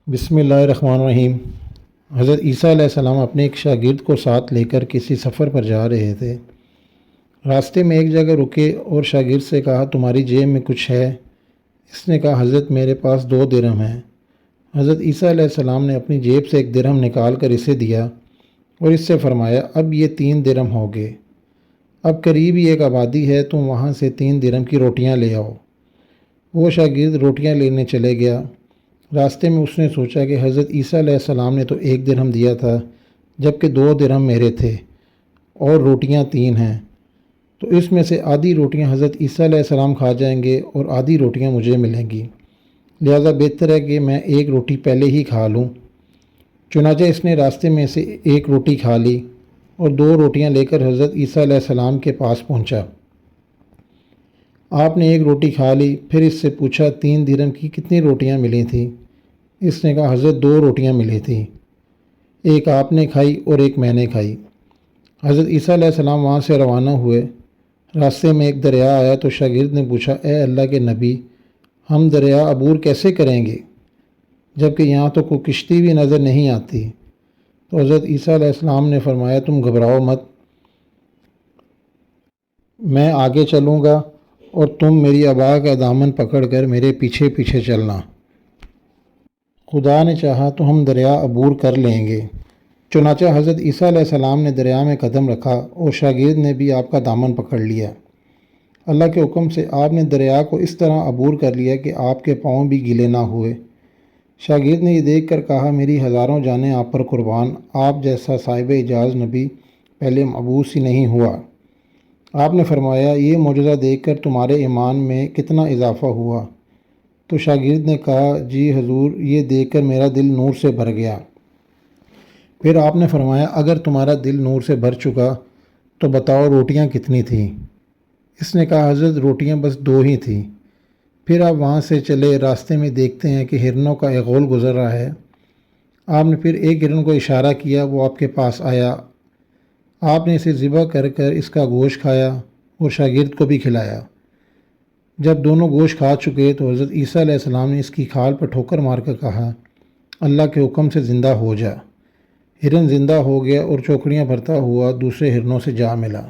بسم اللہ الرحمن الرحیم۔ حضرت عیسیٰ علیہ السلام اپنے ایک شاگرد کو ساتھ لے کر کسی سفر پر جا رہے تھے۔ راستے میں ایک جگہ رکے اور شاگرد سے کہا، تمہاری جیب میں کچھ ہے؟ اس نے کہا، حضرت میرے پاس 2 درہم ہیں۔ حضرت عیسیٰ علیہ السلام نے اپنی جیب سے 1 درہم نکال کر اسے دیا اور اس سے فرمایا، اب یہ 3 درہم ہو گئے۔ اب قریب ہی ایک آبادی ہے، تم وہاں سے 3 درہم کی روٹیاں لے آؤ۔ وہ شاگرد روٹیاں لینے چلے گیا۔ راستے میں اس نے سوچا کہ حضرت عیسیٰ علیہ السلام نے تو 1 درہم دیا تھا، جبکہ 2 درہم میرے تھے اور روٹیاں 3 ہیں، تو اس میں سے آدھی روٹیاں حضرت عیسیٰ علیہ السلام کھا جائیں گے اور آدھی روٹیاں مجھے ملیں گی، لہذا بہتر ہے کہ میں 1 روٹی پہلے ہی کھا لوں۔ چنانچہ اس نے راستے میں سے 1 روٹی کھا لی اور 2 روٹیاں لے کر حضرت عیسیٰ علیہ السلام کے پاس پہنچا۔ آپ نے 1 روٹی کھا لی، پھر اس سے پوچھا، 3 درہم کی کتنی روٹیاں ملی تھیں؟ اس نے کہا، حضرت 2 روٹیاں ملی تھیں، ایک آپ نے کھائی اور ایک میں نے کھائی۔ حضرت عیسیٰ علیہ السلام وہاں سے روانہ ہوئے۔ راستے میں ایک دریا آیا تو شاگرد نے پوچھا، اے اللہ کے نبی، ہم دریا عبور کیسے کریں گے جبکہ یہاں تو کوئی کشتی بھی نظر نہیں آتی؟ تو حضرت عیسیٰ علیہ السلام نے فرمایا، تم گھبراؤ مت، میں آگے چلوں گا اور تم میری ابا کا دامن پکڑ کر میرے پیچھے پیچھے چلنا، خدا نے چاہا تو ہم دریا عبور کر لیں گے۔ چنانچہ حضرت عیسیٰ علیہ السلام نے دریا میں قدم رکھا اور شاگرد نے بھی آپ کا دامن پکڑ لیا۔ اللہ کے حکم سے آپ نے دریا کو اس طرح عبور کر لیا کہ آپ کے پاؤں بھی گیلے نہ ہوئے۔ شاگرد نے یہ دیکھ کر کہا، میری ہزاروں جانیں آپ پر قربان، آپ جیسا صاحب اعجاز نبی پہلے مبعوث ہی نہیں ہوا۔ آپ نے فرمایا، یہ معجزہ دیکھ کر تمہارے ایمان میں کتنا اضافہ ہوا؟ تو شاگرد نے کہا، جی حضور، یہ دیکھ کر میرا دل نور سے بھر گیا۔ پھر آپ نے فرمایا، اگر تمہارا دل نور سے بھر چکا تو بتاؤ روٹیاں کتنی تھیں؟ اس نے کہا، حضرت روٹیاں بس 2 ہی تھیں۔ پھر آپ وہاں سے چلے، راستے میں دیکھتے ہیں کہ ہرنوں کا ایک غول گزر رہا ہے۔ آپ نے پھر ایک ہرن کو اشارہ کیا، وہ آپ کے پاس آیا۔ آپ نے اسے ذبح کر کر اس کا گوشت کھایا اور شاگرد کو بھی کھلایا۔ جب دونوں گوشت کھا چکے تو حضرت عیسیٰ علیہ السلام نے اس کی کھال پر ٹھوکر مار کر کہا، اللہ کے حکم سے زندہ ہو جا۔ ہرن زندہ ہو گیا اور چوکڑیاں بھرتا ہوا دوسرے ہرنوں سے جا ملا۔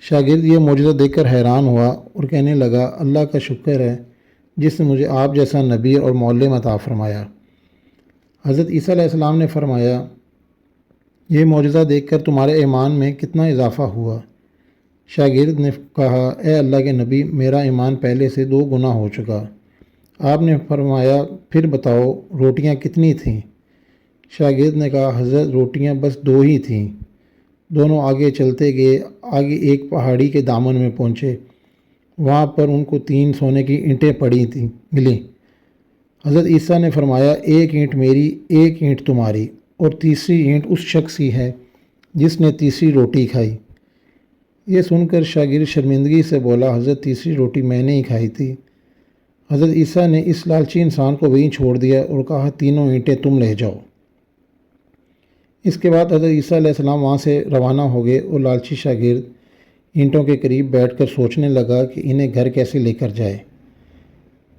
شاگرد یہ معجزہ دیکھ کر حیران ہوا اور کہنے لگا، اللہ کا شکر ہے جس نے مجھے آپ جیسا نبی اور معلم عطا فرمایا۔ حضرت عیسیٰ علیہ السلام نے فرمایا، یہ معجزہ دیکھ کر تمہارے ایمان میں کتنا اضافہ ہوا؟ شاگرد نے کہا، اے اللہ کے نبی، میرا ایمان پہلے سے 2 گنا ہو چکا۔ آپ نے فرمایا، پھر بتاؤ روٹیاں کتنی تھیں؟ شاگرد نے کہا، حضرت روٹیاں بس 2 ہی تھیں۔ دونوں آگے چلتے گئے، آگے ایک پہاڑی کے دامن میں پہنچے، وہاں پر ان کو 3 سونے کی اینٹیں پڑی تھیں ملیں۔ حضرت عیسیٰ نے فرمایا، 1 اینٹ میری، 1 اینٹ تمہاری، اور تیسری اینٹ اس شخص کی ہے جس نے تیسری روٹی کھائی۔ یہ سن کر شاگرد شرمندگی سے بولا، حضرت تیسری روٹی میں نے ہی کھائی تھی۔ حضرت عیسیٰ نے اس لالچی انسان کو وہیں چھوڑ دیا اور کہا، 3 اینٹیں تم لے جاؤ۔ اس کے بعد حضرت عیسیٰ علیہ السلام وہاں سے روانہ ہو گئے اور لالچی شاگرد اینٹوں کے قریب بیٹھ کر سوچنے لگا کہ انہیں گھر کیسے لے کر جائے۔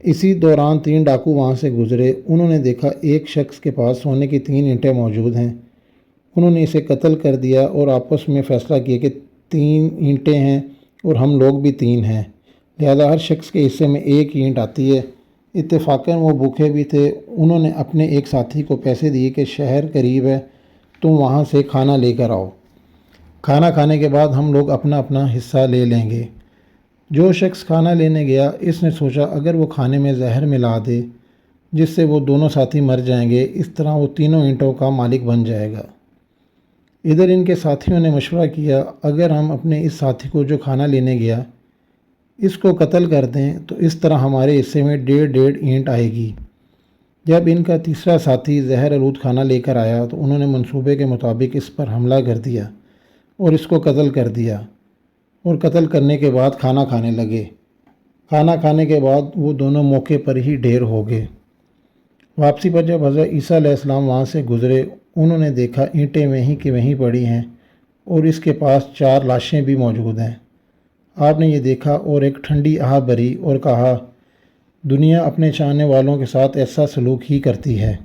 اسی دوران 3 ڈاکو وہاں سے گزرے۔ انہوں نے دیکھا ایک شخص کے پاس سونے کی 3 اینٹیں موجود ہیں۔ انہوں نے اسے قتل کر دیا اور آپس میں فیصلہ کیا کہ 3 اینٹیں ہیں اور ہم لوگ بھی 3 ہیں، لہذا ہر شخص کے حصے میں 1 اینٹ آتی ہے۔ اتفاقاً وہ بھوکے بھی تھے۔ انہوں نے اپنے ایک ساتھی کو پیسے دیے کہ شہر قریب ہے، تم وہاں سے کھانا لے کر آؤ، کھانا کھانے کے بعد ہم لوگ اپنا اپنا حصہ لے لیں گے۔ جو شخص کھانا لینے گیا، اس نے سوچا اگر وہ کھانے میں زہر ملا دے جس سے وہ دونوں ساتھی مر جائیں گے، اس طرح وہ 3 اینٹوں کا مالک بن جائے گا۔ ادھر ان کے ساتھیوں نے مشورہ کیا، اگر ہم اپنے اس ساتھی کو جو کھانا لینے گیا اس کو قتل کر دیں تو اس طرح ہمارے حصے میں 1.5 اینٹ آئے گی۔ جب ان کا تیسرا ساتھی زہر آلود کھانا لے کر آیا تو انہوں نے منصوبے کے مطابق اس پر حملہ کر دیا اور اس کو قتل کر دیا، اور قتل کرنے کے بعد کھانا کھانے لگے۔ کھانا کھانے کے بعد وہ دونوں موقع پر ہی ڈھیر ہو گئے۔ واپسی پر جب حضرت عیسیٰ علیہ السلام وہاں سے گزرے، انہوں نے دیکھا اینٹیں وہیں کی وہیں پڑی ہیں اور اس کے پاس 4 لاشیں بھی موجود ہیں۔ آپ نے یہ دیکھا اور ایک ٹھنڈی آہ بھری اور کہا، دنیا اپنے چاہنے والوں کے ساتھ ایسا سلوک ہی کرتی ہے۔